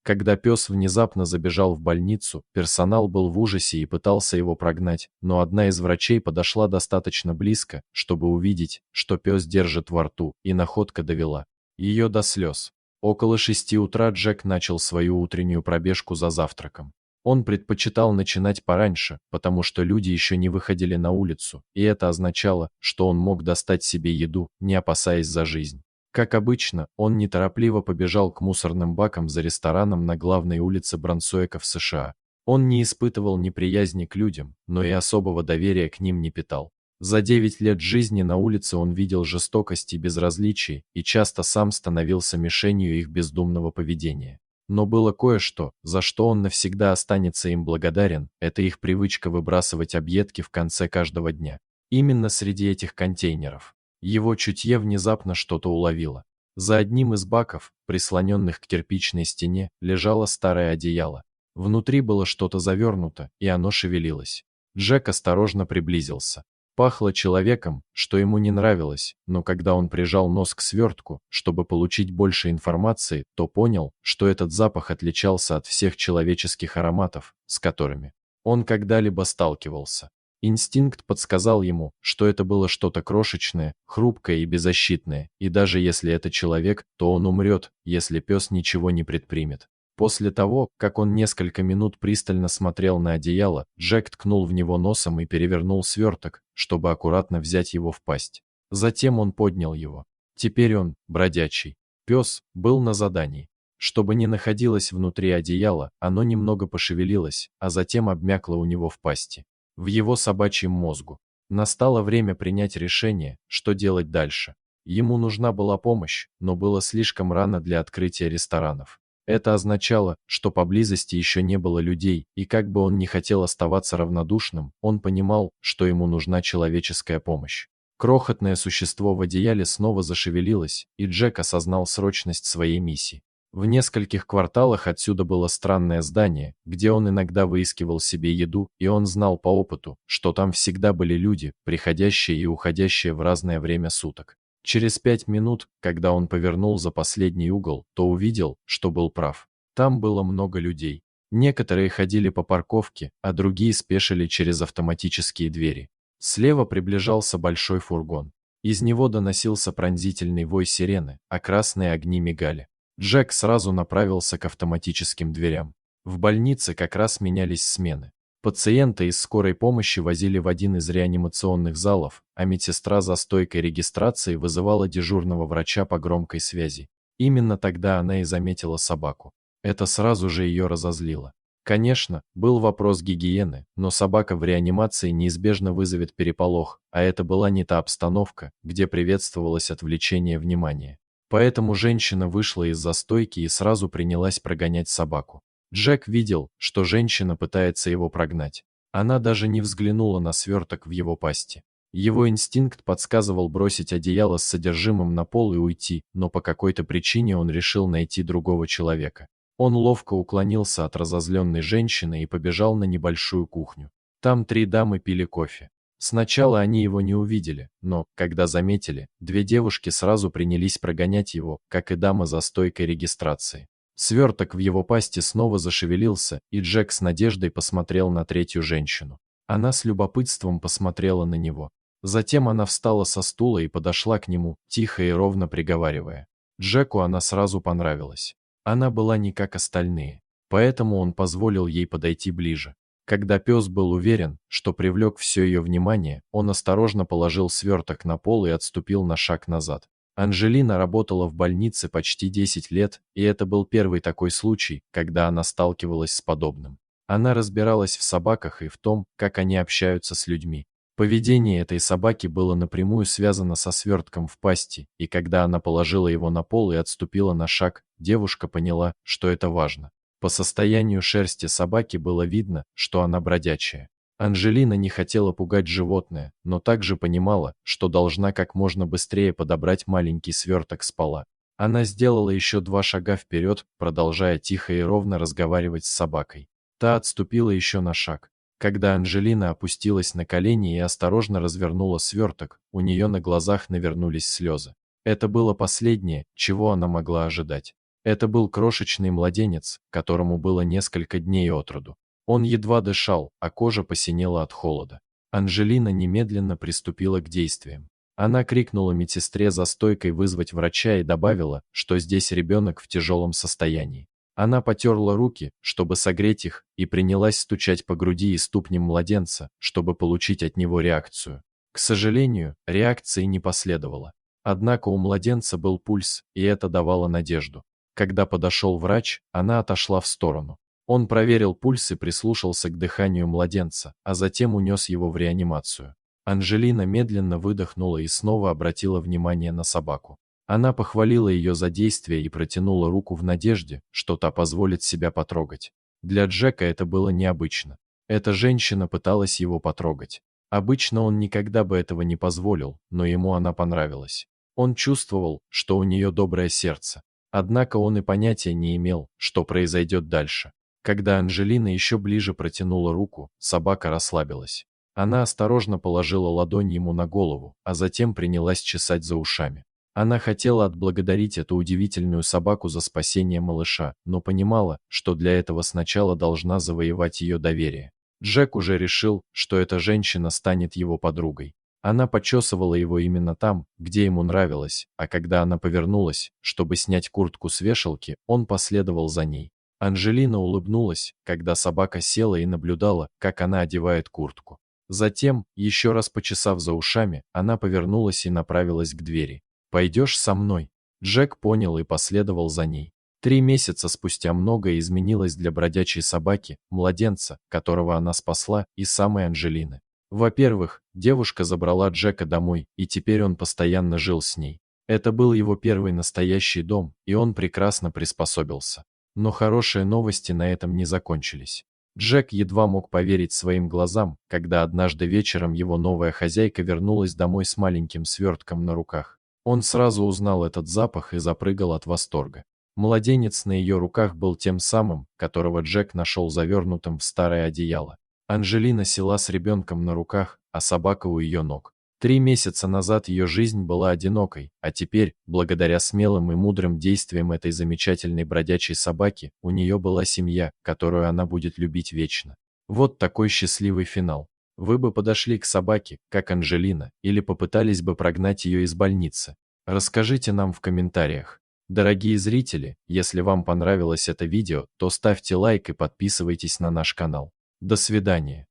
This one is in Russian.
Когда пес внезапно забежал в больницу, персонал был в ужасе и пытался его прогнать, но одна из врачей подошла достаточно близко, чтобы увидеть, что пес держит во рту, и находка довела ее до слез. Около 6 утра Джек начал свою утреннюю пробежку за завтраком. Он предпочитал начинать пораньше, потому что люди еще не выходили на улицу, и это означало, что он мог достать себе еду, не опасаясь за жизнь. Как обычно, он неторопливо побежал к мусорным бакам за рестораном на главной улице Брансуэка в США. Он не испытывал неприязни к людям, но и особого доверия к ним не питал. За 9 лет жизни на улице он видел жестокость и безразличие, и часто сам становился мишенью их бездумного поведения. Но было кое-что, за что он навсегда останется им благодарен, это их привычка выбрасывать объедки в конце каждого дня. Именно среди этих контейнеров. Его чутье внезапно что-то уловило. За одним из баков, прислоненных к кирпичной стене, лежало старое одеяло. Внутри было что-то завернуто, и оно шевелилось. Джек осторожно приблизился. Пахло человеком, что ему не нравилось, но когда он прижал нос к свертку, чтобы получить больше информации, то понял, что этот запах отличался от всех человеческих ароматов, с которыми он когда-либо сталкивался. Инстинкт подсказал ему, что это было что-то крошечное, хрупкое и беззащитное, и даже если это человек, то он умрет, если пес ничего не предпримет. После того, как он несколько минут пристально смотрел на одеяло, Джек ткнул в него носом и перевернул сверток, чтобы аккуратно взять его в пасть. Затем он поднял его. Теперь он, бродячий пес, был на задании. Чтобы не находилось внутри одеяла, оно немного пошевелилось, а затем обмякло у него в пасти. В его собачьем мозгу. Настало время принять решение, что делать дальше. Ему нужна была помощь, но было слишком рано для открытия ресторанов. Это означало, что поблизости еще не было людей, и как бы он ни хотел оставаться равнодушным, он понимал, что ему нужна человеческая помощь. Крохотное существо в одеяле снова зашевелилось, и Джек осознал срочность своей миссии. В нескольких кварталах отсюда было странное здание, где он иногда выискивал себе еду, и он знал по опыту, что там всегда были люди, приходящие и уходящие в разное время суток. Через 5 минут, когда он повернул за последний угол, то увидел, что был прав. Там было много людей. Некоторые ходили по парковке, а другие спешили через автоматические двери. Слева приближался большой фургон. Из него доносился пронзительный вой сирены, а красные огни мигали. Джек сразу направился к автоматическим дверям. В больнице как раз менялись смены. Пациента из скорой помощи возили в один из реанимационных залов, а медсестра за стойкой регистрации вызывала дежурного врача по громкой связи. Именно тогда она и заметила собаку. Это сразу же ее разозлило. Конечно, был вопрос гигиены, но собака в реанимации неизбежно вызовет переполох, а это была не та обстановка, где приветствовалось отвлечение внимания. Поэтому женщина вышла из-за стойки и сразу принялась прогонять собаку. Джек видел, что женщина пытается его прогнать. Она даже не взглянула на сверток в его пасти. Его инстинкт подсказывал бросить одеяло с содержимым на пол и уйти, но по какой-то причине он решил найти другого человека. Он ловко уклонился от разозленной женщины и побежал на небольшую кухню. Там 3 дамы пили кофе. Сначала они его не увидели, но, когда заметили, 2 девушки сразу принялись прогонять его, как и дама за стойкой регистрации. Сверток в его пасти снова зашевелился, и Джек с надеждой посмотрел на 3-ю женщину. Она с любопытством посмотрела на него. Затем она встала со стула и подошла к нему, тихо и ровно приговаривая. Джеку она сразу понравилась. Она была не как остальные, поэтому он позволил ей подойти ближе. Когда пес был уверен, что привлек все ее внимание, он осторожно положил сверток на пол и отступил на шаг назад. Анжелина работала в больнице почти 10 лет, и это был первый такой случай, когда она сталкивалась с подобным. Она разбиралась в собаках и в том, как они общаются с людьми. Поведение этой собаки было напрямую связано со свертком в пасти, и когда она положила его на пол и отступила на шаг, девушка поняла, что это важно. По состоянию шерсти собаки было видно, что она бродячая. Анжелина не хотела пугать животное, но также понимала, что должна как можно быстрее подобрать маленький сверток с пола. Она сделала еще 2 шага вперед, продолжая тихо и ровно разговаривать с собакой. Та отступила еще на шаг. Когда Анжелина опустилась на колени и осторожно развернула сверток, у нее на глазах навернулись слезы. Это было последнее, чего она могла ожидать. Это был крошечный младенец, которому было несколько дней от роду. Он едва дышал, а кожа посинела от холода. Анжелина немедленно приступила к действиям. Она крикнула медсестре за стойкой вызвать врача и добавила, что здесь ребенок в тяжелом состоянии. Она потерла руки, чтобы согреть их, и принялась стучать по груди и ступням младенца, чтобы получить от него реакцию. К сожалению, реакции не последовало. Однако у младенца был пульс, и это давало надежду. Когда подошел врач, она отошла в сторону. Он проверил пульс и прислушался к дыханию младенца, а затем унес его в реанимацию. Анжелина медленно выдохнула и снова обратила внимание на собаку. Она похвалила ее за действие и протянула руку в надежде, что та позволит себя потрогать. Для Джека это было необычно. Эта женщина пыталась его потрогать. Обычно он никогда бы этого не позволил, но ему она понравилась. Он чувствовал, что у нее доброе сердце. Однако он и понятия не имел, что произойдет дальше. Когда Анжелина еще ближе протянула руку, собака расслабилась. Она осторожно положила ладонь ему на голову, а затем принялась чесать за ушами. Она хотела отблагодарить эту удивительную собаку за спасение малыша, но понимала, что для этого сначала должна завоевать ее доверие. Джек уже решил, что эта женщина станет его подругой. Она почесывала его именно там, где ему нравилось, а когда она повернулась, чтобы снять куртку с вешалки, он последовал за ней. Анжелина улыбнулась, когда собака села и наблюдала, как она одевает куртку. Затем, еще раз почесав за ушами, она повернулась и направилась к двери. «Пойдешь со мной?» Джек понял и последовал за ней. 3 месяца спустя многое изменилось для бродячей собаки, младенца, которого она спасла, и самой Анжелины. Во-первых, девушка забрала Джека домой, и теперь он постоянно жил с ней. Это был его первый настоящий дом, и он прекрасно приспособился. Но хорошие новости на этом не закончились. Джек едва мог поверить своим глазам, когда однажды вечером его новая хозяйка вернулась домой с маленьким свертком на руках. Он сразу узнал этот запах и запрыгал от восторга. Младенец на ее руках был тем самым, которого Джек нашел завернутым в старое одеяло. Анжелина села с ребенком на руках, а собака у ее ног. 3 месяца назад ее жизнь была одинокой, а теперь, благодаря смелым и мудрым действиям этой замечательной бродячей собаки, у нее была семья, которую она будет любить вечно. Вот такой счастливый финал. Вы бы подошли к собаке, как Анжелина, или попытались бы прогнать ее из больницы? Расскажите нам в комментариях. Дорогие зрители, если вам понравилось это видео, то ставьте лайк и подписывайтесь на наш канал. До свидания.